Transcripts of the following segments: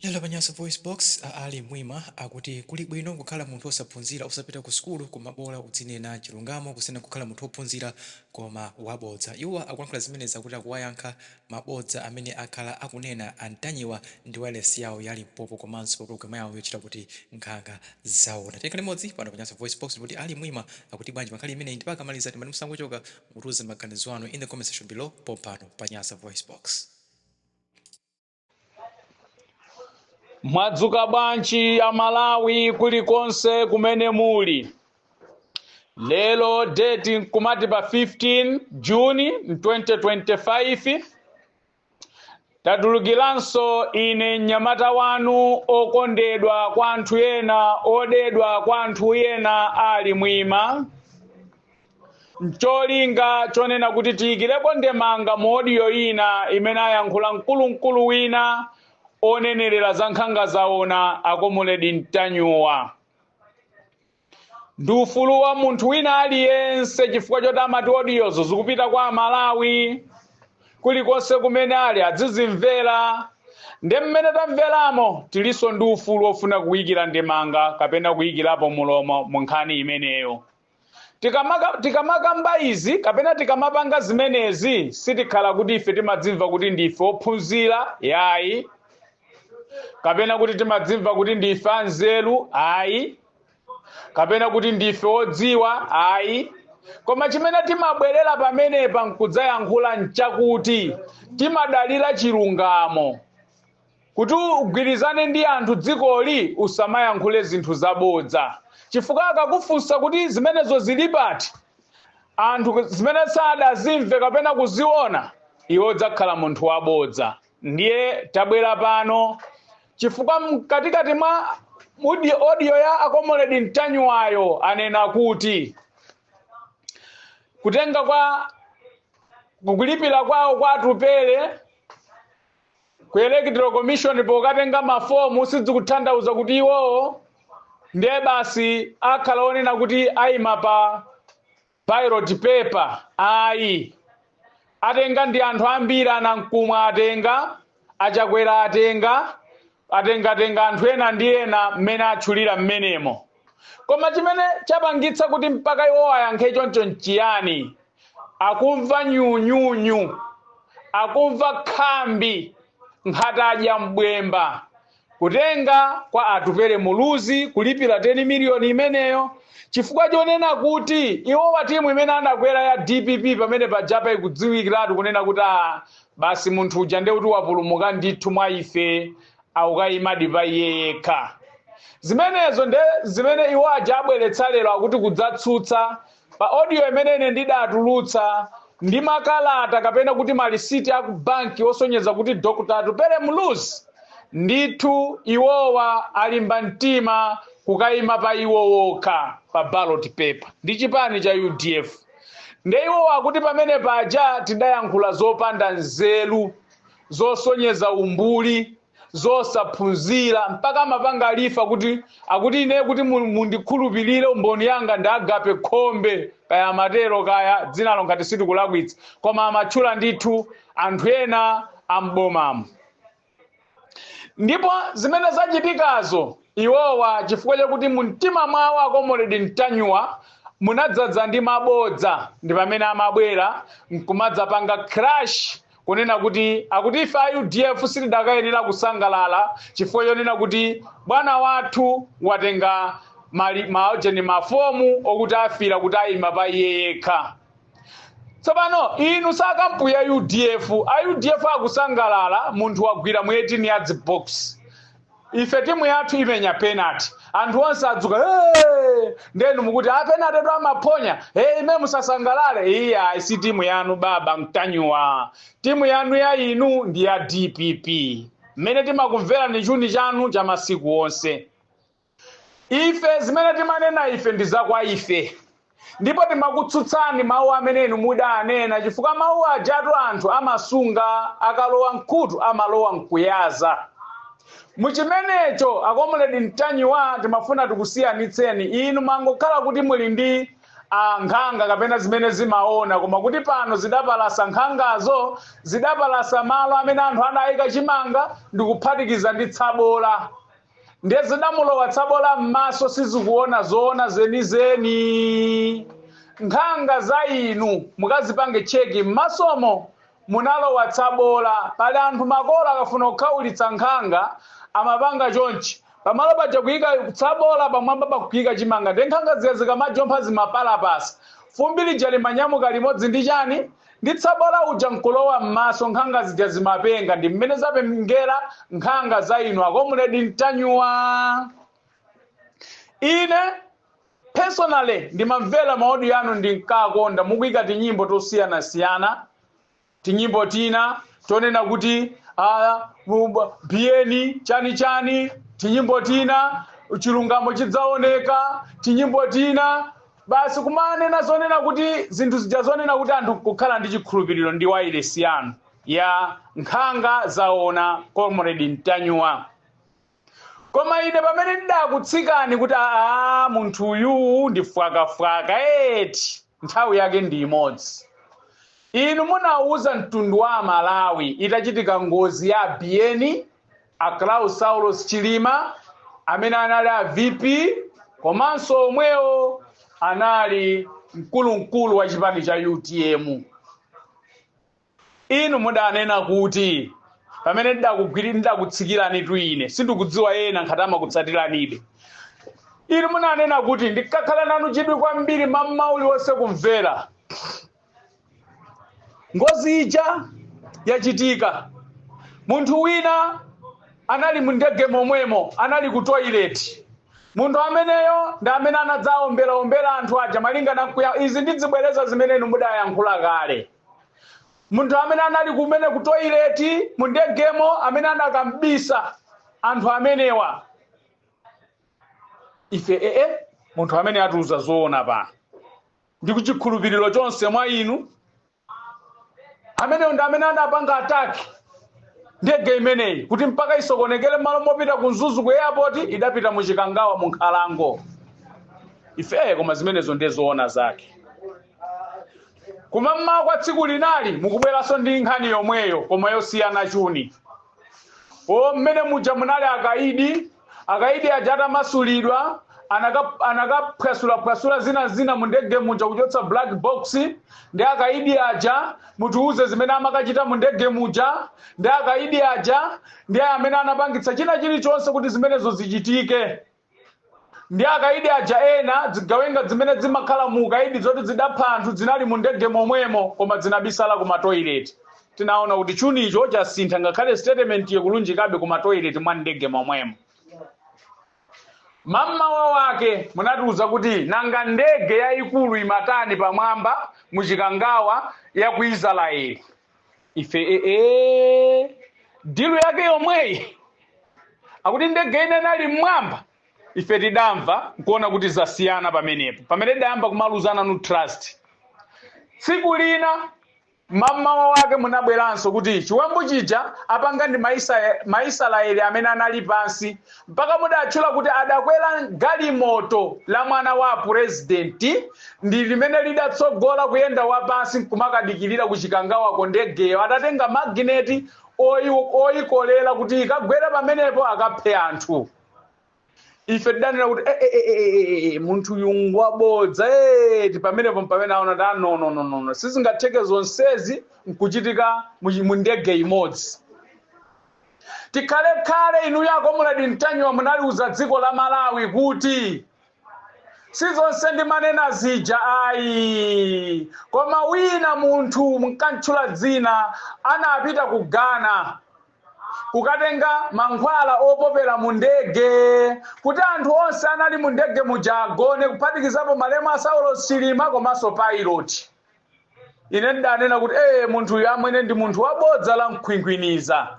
Lelo panyanso voice box ali mwima akuti kuli bwino kukhala munthu osaphunzira osapita ku sukulu koma bola udzinena chilungamo kusiyana kukhala munthu ophunzira koma wabodza. Iwo akulankhula zimenezi akuti akuwayankha mabodza amene akhala akunena antanyiwa ndi wireless yawo ya Limpopo komanso programu yawo yochita kuti nkhanga zaona. Tiyeni limodzi pano panyanso voice box kuti ali mwima akuti bwanji pankhali imeneyi ndipaka maliza timati musangochoka mutuze maganizo anu in the comment section below pompano panyanso voice box. Mwadzuka bwanji ya Malawi kulikonse kumene muli. Lelo date nkumati pa 15 Juni 2025. Tatulukiranso ine mnyamata wanu okondedwa kwa anthu ena, odedwa kwa anthu ena ali mwima. Ncholinga chonena kuti tiyikireko ndemanga mu audio ina imene ayankhula mkulu wina onenerera za nkhanga zaona akomoledi mtanyuwa. Ndi ufulu wa munthu wina aliyense chifukwa choti amati audiozo zikupita kwa Malawi kulikonse kumene ali adzizimvera. Ndi mmene tamveramo tilinso ndi ufulu ofuna kuyikira ndemanga kapena kuyikirapo mulomo mu nkhani imeneyo. Tikamakamba izi kapena tikamapanga zimenezi sitikhala kuti ife timadzimva kuti ndife ophunzira yayi, kapena kuti timadzimva kuti ndife anzeru ayi, kapena kuti ndife odziwa ayi. Koma chimene timabwerera pamenepa nkudzayankhula nchakuti timadalira chilungamo, kuti ugwirizane ndi anthu dzikoli usamayankhule zinthu zabodza. Chifukwa akakufunsa kuti zimenezo zili pati, anthu zimene sadazimve kapena kuziona, iwe udzakhala munthu wabodza. Ndiye tabwera pano chifukwa mkatikati mwa audio ya akomoledi mtanyuwayo anena kuti kutenga kwa kukulipira kwawo kwa atupele ku electoral commission pokatenga mafomu sizikutanthauza kuti iwowo ndiye basi akhala onena kuti ayima pa ballot paper ayi. Atenga ndi anthu ambiri, anamkumwa atenga, achakwera atenga anthu ena ndi ena mmene atchulira mmenemo. Koma chimene chapangitsa kuti mpaka iwo ayankhe choncho nchiyani? Akumva nyunyunyu, akumva khambi nkhatadya mbwemba, kutenga kwa atupere muluzi kulipira 10 miliyoni imeneyo chifukwa chonena kuti iwo wa timu imene anakwera ya DPP pamene pajapa ikudziwikiratu kunena kuti basi munthu uja ndi kuti wapulumuka ndithu mwa ife aukayimadi pa iye yekha. Zimenezo nde zimene iwo aja abweretsa lero akuti kudzatsutsa pa audio imene ine ndidatulutsa ndi makalata kapena kuti malisiti aku banki osonyeza kuti Dr. Atupere Muluzi ndithu iwowa alimba mtima kukayima pa iwo wokha pa ballot paper ndi chipani cha UDF. Nde iwowa akuti pamene paja tidayankhula zopanda nzeru, zosonyeza umbuli, zosaphunzira mpaka mapanga alifa kuti akuti ine kuti mundikhulupirire umboni yanga ndagape khombe kaya matero kaya dzinalo ngati sitikulakwitsa, koma amatchula ndithu anthu ena ambomamo. Ndipo zimene zachitikazo iwowa chifukwa chakuti mumtima mwawo akomoledi mtanyuwa munadzadza ndi mabodza, ndi pamene amabwera nkumadzapanga crash kunena kuti akuti ife a UDF sitidakayenera kusangalala chifukwa chonena kuti bwana wathu watenga mafomu okuti afira kuti ayima pa iye yekha. Tsopano inu sakampuya UDF, a UDF akusangalala munthu wagwira mu 18 yards box. Ife timu yathu imenya penalty. Anthu onse adzuka ndenu mukuti penalty ndo amaphonya. Ime musasangalale. Iya isi timu yanu baba mtanyuwa. Timu yanu ya inu ndi ya DPP. Mmene timakumvera ni chuni chanu cha masiku onse. Ife zimene timanena ife ndi zakwa ife. Ndipo timakutsutsani mawu amene inu mudanena chifukwa mawu ajatu anthu amasunga, akalowa mkhutu amalowa mkuyaza. Muchimenecho akomoledi mtanyuwa timafuna tikusiyanitseni inu mangokhala kuti muli ndi nkhanga kapena zimene zimaona, koma kuti pano zidapalasa nkhangazo, zidapalasa malo amene anthu anayika chimanga ndi kuphatikiza ndi tsabola. Ndiye zidamulowa tsabola m'maso, sizikuona zoona zenizeni. Nkhanga za inu mukazipange cheki m'masomo munalowa tsabola. Pali anthu makolo akafuna kukhawulitsa nkhanga amapanga chonchi, pamalo paja kuyika tsabola pamwamba pakuyika chimanga, ndi nkhanga zikamajompha zimapalapasa, fumbi lija limanyamuka limodzi ndi chani ndi tsabola uja nkulowa m'maso, nkhanga zija zimapenga. Ndi mmene zapengera nkhanga za inu akomuledi Mtanyuwa. Ine personally ndimamvera maaudio yanu, ndinkakonda mukuyika tinyimbo tosiyanasiyana, tinyimbo tina tonena kuti biyeni chani, tinyimbo tina chilungamo chidzaoneka, tinyimbo tina basi kumanena zonena kuti zinthu zija zonena kuti anthu kukhala ndi chikhulupiriro ndi wailesi yanu ya nkhanga zaona Comrade Mtanyuwa. Koma ine pamene ndakutsikani kuti munthu uyu ndi fwakafwaka eti nthawi yake ndi imodzi, inu munauza mtundu wa Malawi itachitika ngozi ya biyeni Klaus Saulos Chilima amene anali a VP komanso omwewo anali mkulu wa chipani cha UTM. Inu mudanena kuti pamene ndakutsikirani tu ine sindikudziwa ena nkhatama kutsatiranibe, inu munanena kuti ndikakhala nanu chidwi kwambiri mammauli wonse kumvera. Ngozi ija yachitika, munthu wina anali mu ndege momwemo, anali ku toilet. Munthu ameneyo ndi amene anadzaombera anthu aja malingana izi ndizibwereza zimene inu mudayankhula kale. Munthu amene anali kumene ku toilet mu ndegemo amene anakambisa anthu amenewa. Ife munthu amene atiuza zoona pa ndi kuchikhulupiriro chonse mwa inu, ameneyo ndi amene anapanga ataki ndege imeneyi kuti mpaka isokonekere malo mopita ku Mzuzu ku airport idapita mu Chikangawa mu Nkhalango. Ife koma zimenezo ndizoona zake. Kumamma kwa tsiku linali mukubweranso ndi nkhani yomweyo koma yosiyana chuni. Mmene muja munali akaidi aja atamasulidwa anakaphwasula zina mu ndege muja kuchotsa black box, ndi akaidi aja mutiuze zimene amakachita mu ndege muja, ndi akaidi aja ndi amene anapangitsa china chilichonse kuti zimenezo zichitike. Ndi akaidi aja ena zigawenga zimene zimakhala mu kaidi zoti zidapha anthu zinali mu ndege momwemo koma zinabisala ku matoilet. Tinaona kuti chunicho chasintha ngakhale statement yekulunjikabe ku matoilet mwa ndege momwemo. Mama wake munatiuza kuti nanga ndege yayikulu imatani pamwamba mu Chikangawa ya ku Israeli. Ife dilu yake yomweyi akuti ndege ine nali mmwamba. Ife tidamva nkuona kuti zasiyana pamenepo pamene dayamba kumaluzana nu trust. Tsiku lina mama wake munabweranso kuti chiwembu chija apanga ndi Maisraeli amene anali pansi, mpaka mudatchula kuti adakwera galimoto la mwana wa president ndi limene lidatsogola kuyenda wapansi kumakadikirira ku Chikangawa ko ndegeyo, adatenga magneti oyikolera kuti ikagwera pamenepo akaphe anthu. Ife tidanena kuti munthu yungu wabodza pamenepo pamene aona no sizingatheke zonsezi nkuchitika mu ndege imodzi. Tikhale inu yako Comrade Mtanyuwa munaliuza dziko la Malawi kuti sizonse ndi manena zija koma wina munthu mukantchula dzina anapita ku Ghana kukatenga mankhwala opopera mu ndege kuti anthu onse anali mu ndege muja agone kuphatikizapo malemu a Saulos Chilima komanso pilot. Ine ndanena kuti munthu uyu amwene ndi munthu wabodza la mkhwinkhwiniza.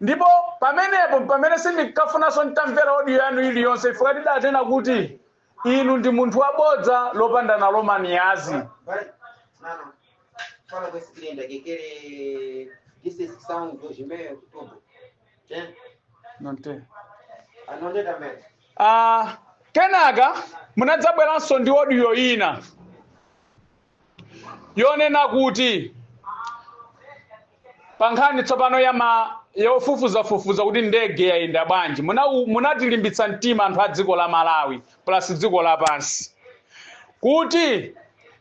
Ndipo pamenepo pamene sindikafunanso ntamvera audio yanu iliyonse ife tidatena kuti inu ndi munthu wabodza lopanda nalo maniyazi. Kenaka munadzabweranso ndi audio ina yonena kuti pankhani tsopano yofufuza kuti ndege yayenda bwanji munatilimbitsa mtima anthu a dziko la Malawi plus dziko lapansi kuti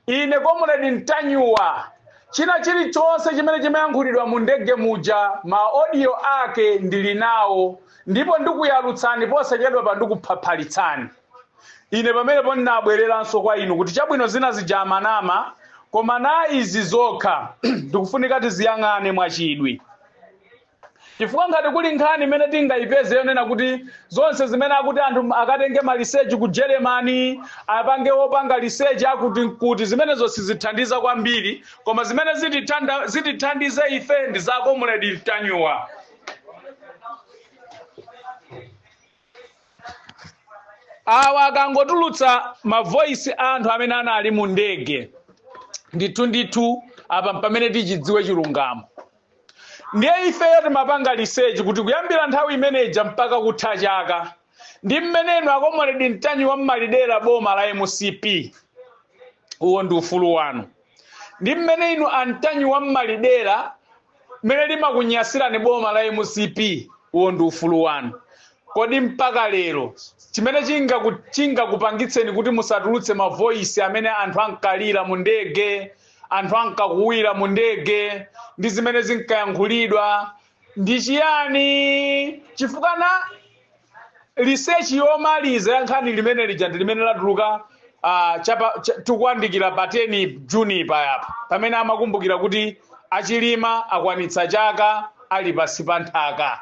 ine Comrade Ntanyuwa china chilichonse chimene chimayankhulidwa mu ndege muja ma audio ake ndili nawo ndipo ndikuyalutsani posachedwa pa ndikuphaphalitsa ine pamenepo ndinabwereranso kwa inu kuti chabwino zina zijamanama koma na izi zokha ndikufunika tiziyang'ane mwachidwi chifukwa ngati kuli nkhani imene tingayipeze yonena kuti zonse zimene akuti anthu akatenge ma research ku Germany apange opanga research kuti zimenezo sizithandiza kwambiri koma zimene zitithandize ife ndi za Comrade Ntanyuwa. Awa akangotulutsa ma voice anthu amene anali mu ndege ndithu apa pamene tichidziwe chilungamo ndiye ifeyo timapanga research kuti kuyambira nthawi imeneja mpaka kutha chaka ndi mmenenu a Comrade Ntanyuwa mmalidera boma la MCP uwo ndi ufulu wanu ndi mmene inu Ntanyuwa mmalidera mmene limakunyasirani boma la MCP uwo ndi ufulu wanu kodi mpaka lero chimene chingakupangitseni kuti musatulutse ma voice amene anthu ankalira mu ndege anthu ankakuwira mu ndege ndi zimene zinkayankhulidwa ndi chiyani chifukwa na research yomaliza ya nkhani limene lija ndi limene latuluka tikuyandikira pa 10 Juni payapa pamene amakumbukira kuti achilima akwanitsa chaka ali pasi pa nthaka.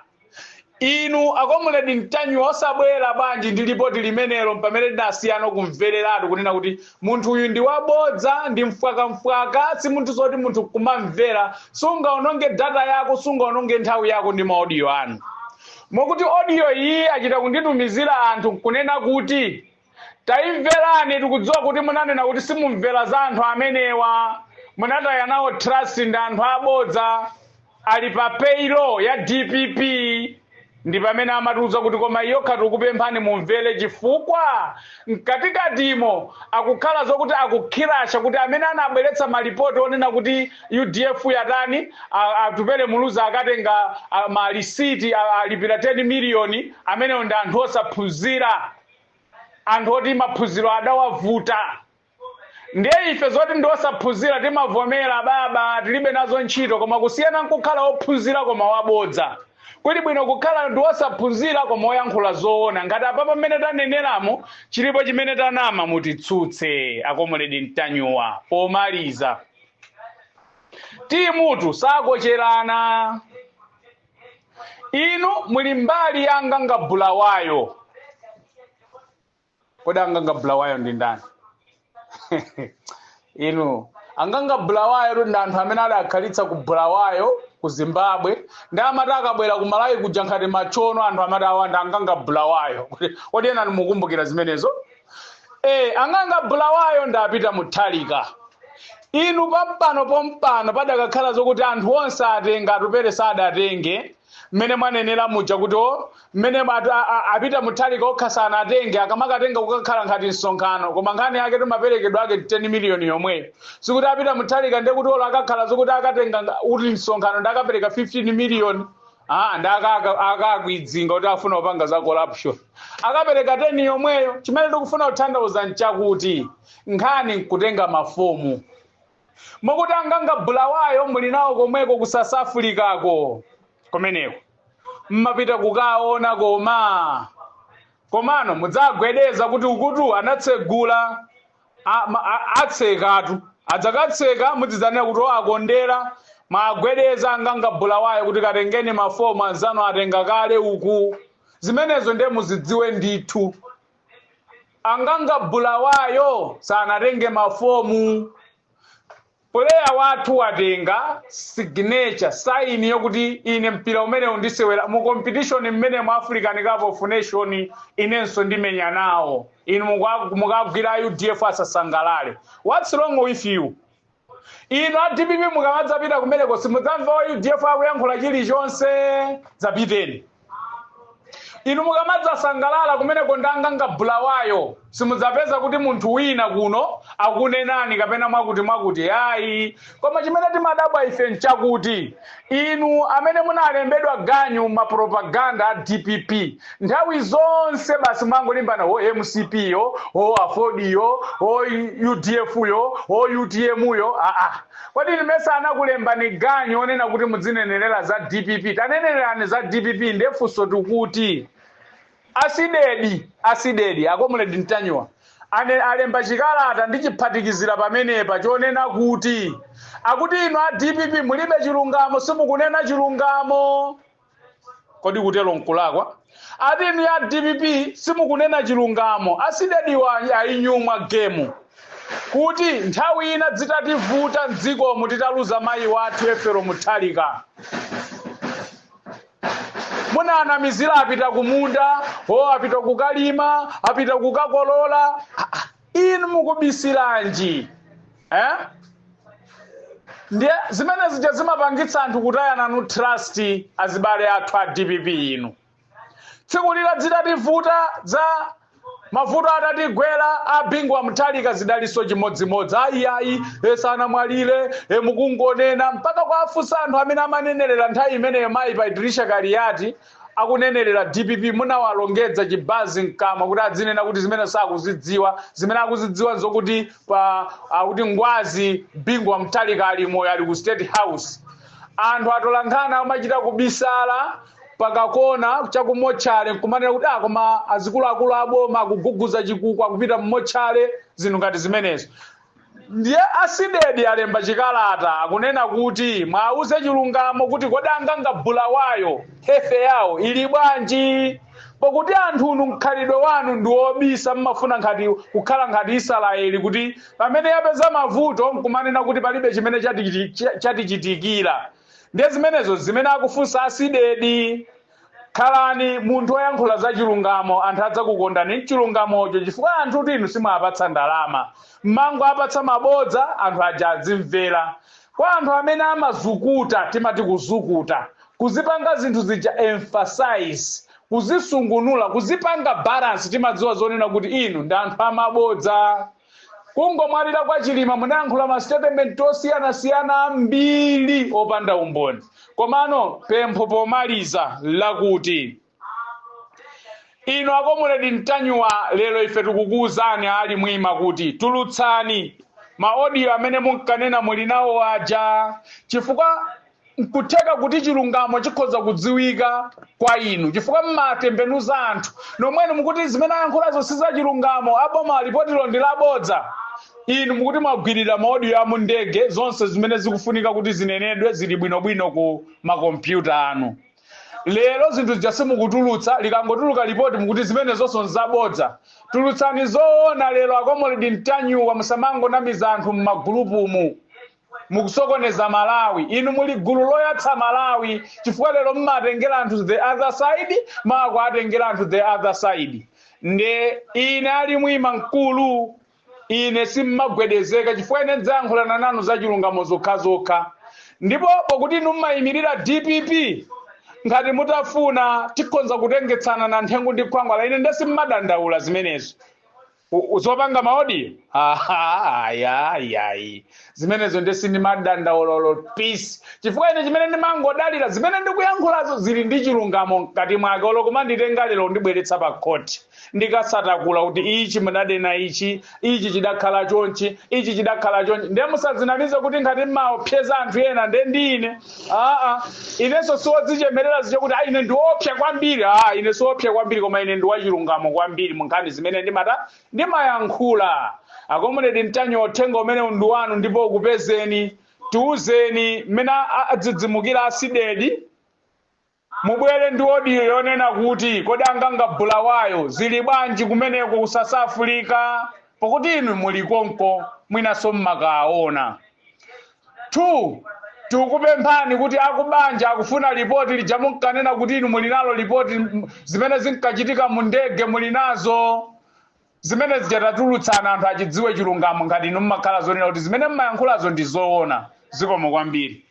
Inu a Comrade Ntanyuwa osabwera bwanji ndi ripoti limenelo pamene tinasiyana kumvereratu kunena kuti munthu uyu ndi wabodza ndi mfwaka si munthu zoti munthu kumamvera sungaononge data yako sungaononge nthawi yako ndi audio anu mokuti audio iyi achita kunditumizira anthu kunena kuti taimverani tikudziwa kuti munanena kuti simumvera za anthu amenewa munataya nawo trust ndi anthu abodza ali pa payroll ya DPP ndi pamene amatiuza kuti koma yokha tikupemphani mumvere chifukwa mkatikatimo akukhala zokuti akukhirasha kuti amene anabweretsa malipoti onena kuti UDF yatani atupere muluza akatenga ma receipt alipira 10 miliyoni amene ndi anthu osaphunzira anthu oti maphunziro adawavuta ndiye ife zoti ndi osaphunzira timavomera baba tilibe nazo ntchito koma kusiyana nkukhala ophunzira koma wabodza kuli bwino kukhala ndi osaphunzira koma oyankhula zoona ngati apa pamene taneneramo chilipo chimene tanama mutitsutse a Comrade Ntanyuwa pomaliza timutu sakocherana inu muli mbali ya Anganga Bulawayo kodi Anganga Bulawayo ndi ndani inu Anganga Bulawayo ndi anthu amene adakhalitsa ku Bulawayo ku Zimbabwe ndi amati akabwera ku Malawi kuja nkhati machono anthu amati awanda Anganga Bulawayo kodi ena mukumbukira zimenezo Anganga Bulawayo ndapita muthalika inu pompano padakakhala zokuti anthu onse atenga atupere sadatenge mmene mwanenera muja kuti mmene apita muthalika okhasana atenge akamakatenga kukakhala nkhati msonkhano koma nkhani yake timaperekedwa ake 10 miliyoni yomweyo sikuti apita muthalika ndi kuti akakhala zokuti akatenga kuti msonkhano ndakapereka 15 miliyoni ndakakidzinga kuti afuna kupanga za corruption akapereka 10 yomweyo chimene tikufuna kuthandauza nchakuti nkhani nkutenga mafomu mokuti Anganga Bulawayo muli nawo komweko ku South Africa komeneko mmapita kukaona komano mudzagwedeza kuti ukutu anatsegula atsekatu adzakatseka mudzidzanira kuti akondera magwedeza Anganga Bulawayo kuti katengeni mafomu anzano atenga kale uku zimenezo ndiye muzidziwe ndithu Anganga Bulawayo sanatenge mafomu Player watu watenga signature sign yokuti ine mpira umene undisewera mu competition mmene mu African Cup of Nations inenso ndimenya nawo inu mukagwira UDF asasangalale. What's wrong with you? Ino DPP mukamadza pita kumeneko simudzamva UDF akuyankhula chilichonse zapiteni inu mukamadza sangalala kumeneko ndi Anganga Bulawayo simudzapeza kuti munthu wina kuno akunenani kapena mwakuti ayi. Koma chimene timadabwa ife nchakuti inu amene munalembedwa ganyu mapropaganda a DPP nthawi zonse basi mwangolimbana o MCP yo, o Afod yo, o UDF yo, o UTM yo. Kodi limesa anakulemba ni ganyu onena kuti mudzinenerera za DPP. Tanenererani za DPP ndefunso tukuti asidedi akomuledi Ntanyuwa alemba chikalata ndi chiphatikizira pamenepa chonena kuti akuti inu a DPP mulibe chilungamo, simukunena chilungamo. Kodi kutelo nkulakwa? Ati inu ya DPP simukunena chilungamo. Asidedi wa ayinyumwa gemu kuti nthawi ina dzitativuta mdziko mutitaluza mayi wathu Efero Mutharika. Munana mizira apita kumunda, apita kukalima, apita kukakolola. Inu mukubisiranji. Ndiye zimene zija zimapangitsa anthu kutayana nu trust azibale athu a DPP inu. Tsiku lila dzitativuta za mavuto atatigwera abingwa Mutharika zidaliso chimodzimodzi. Ayi esana mwalire mukungonena mpaka kwafusa anthu amene amanenerera nthawi imeneyo mayi Patricia Kariati akunenerera DPP munawalongedza chibazi mkama kuti adzinena kuti zimene sakuzidziwa. Zimene akuzidziwa nzokuti akuti ngwazi bingwa Mutharika ali moyo ali ku State House. Anthu atolankhana amachita kubisala pakakona chakumochale kumanena kuti koma azikuluakulu aboma kuguguza chikukwa kupita mmochale zinthu ngati zimenezo. Ndiye asidedi alemba chikalata akunena kuti mwauze chilungamo kuti kodi Bulawayo hefe yawo ili bwanji. Pakuti anthu unu mkhalidwe wanu ndi obisa mmafuna ngati kukhala ngati Israeli kuti pamene yapeza mavuto nkumanena kuti palibe chimene chatichitikira. Ndiye zimenezo zimene akufunsa asidedi. Khalani munthu oyankhula za chilungamo anthu adzakukondani chilungamocho chifukwa anthu kuti inu simwapatsa ndalama. Mmango apatsa mabodza anthu aja adzimvera. Kwa anthu amene amazukuta timati kuzukuta, kuzipanga zinthu zija emphasize, kuzisungunula, kuzipanga balance timadziwa zonena kuti inu ndi anthu amabodza. Kungomwalira kwa Chilima munayankhula ma statement osiyana ambiri opanda umboni. Komano pempho pomaliza lakuti inu akomuledi Ntanyuwa lero ife tikukuwuzani ali mwima kuti tulutsani maaudio amene munkanena muli nawo aja chifukwa nkutheka kuti chilungamo chikhoza kudziwika kwa inu chifukwa mmatembenuza anthu nomwene mukuti zimene ayankhulazo si za chilungamo aboma alipotilo ndi labodza. Inu mukuti mwagwirira maaudio amu ndege zonse zimene zikufunika kuti zinenedwe zili bwinobwino ku makompyuta anu. Lero zinthu jasimukutulutsa likangotuluka ripoti mukuti zimene zonse nzabodza. Tulutsani zoona lero akomuledi Ntanyuwa musamango namiza anthu mmagulupumu mukusokoneza Malawi. Inu muli gulu loyatsa Malawi chifukwa lero mmatengera anthu the other side mako atengera anthu the other side. Nde ine ali mwima mkulu ine simmagwedezeka chifukwa ine ndzayankhulana nanu za chilungamo zokha. Ndipo pokuti inu mmayimirira DPP ngati mutafuna tikhonza kutengetsana na nthengu ndi khwangwala ine ndesimmadandaula zimenezo. Uzopanga maaudio? Ayayi. Zimenezo ndesinimadandaulolo peace. Chifukwa ine chimene ndimangodalira zimene ndikuyankhulazo zili ndi chilungamo mkati mwake olokoma nditenga lero ndibweretsa pa court. Ndikasatakula kuti ichi munadena ichi chidakhala chonchi, ichi chidakhala chonchi. Ndiye musadzinamize kuti ngati mmaopseza anthu ena nde ndine. Inenso siwodzichemerera zicho kuti ine ndiopsa kwambiri. Ine siopsa kwambiri koma ine ndiwachilungamo kwambiri munkhani zimene ndimayankhula. Akomuledi Ntanyuwa uthenga umene undu wanu ndipo ukupezeni. Tiuzeni mmene adzidzimukira asidedi. Mubwere ndi audio yonena kuti kodi Bulawayo zili bwanji kumeneko ku South Africa pakuti inu muli konko mwinaso mmakaona. 2 tikupemphani kuti akubanja akufuna ripoti lijamunkanena kuti inu muli nalo ripoti zimene zinkachitika mu ndege muli nazo. Zimene zijatatulutsana anthu achidziwe chilungamo ngati inu mmakhala zonena kuti zimene mmayankhulazo ndi zoona. Zikomo kwambiri.